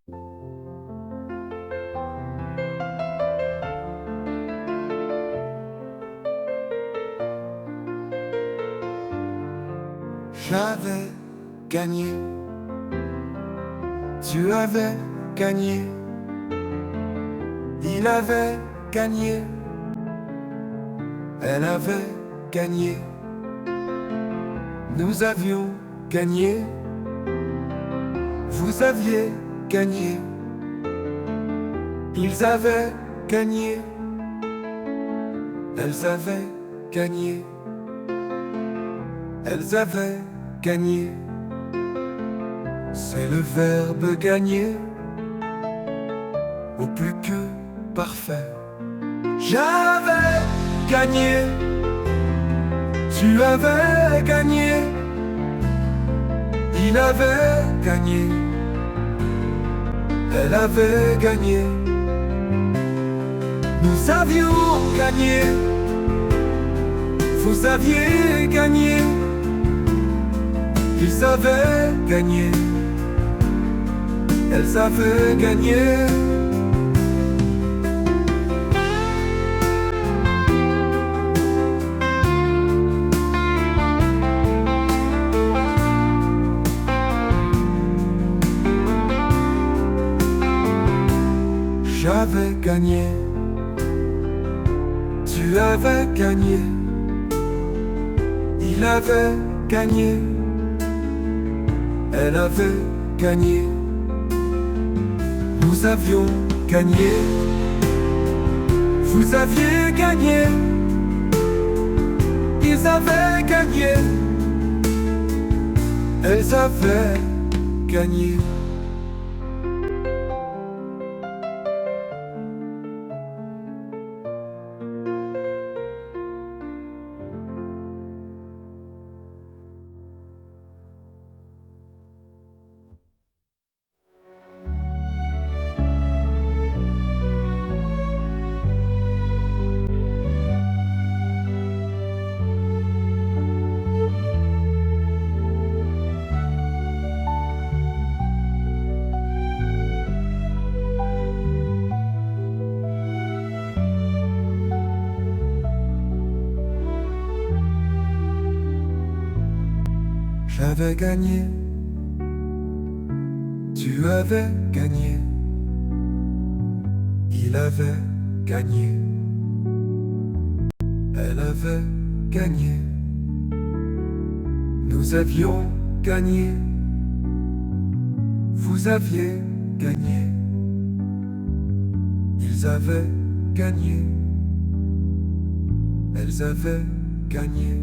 J'avais gagné, tu avais gagné, il avait gagné, elle avait gagné, nous avions gagné, vous aviez gagné, ils avaient gagné, elles avaient gagné, elles avaient gagné. C'est le verbe gagner, au plus que parfait. J'avais gagné, tu avais gagné, il avait gagné, elle avait gagné, nous avions gagné, vous aviez gagné, ils avaient gagné, elles avaient gagné. J'avais gagné, tu avais gagné, il avait gagné, elle avait gagné, nous avions gagné, vous aviez gagné, ils avaient gagné, elles avaient gagné. J'avais gagné, tu avais gagné, il avait gagné, elle avait gagné, nous avions gagné, vous aviez gagné, ils avaient gagné, elles avaient gagné.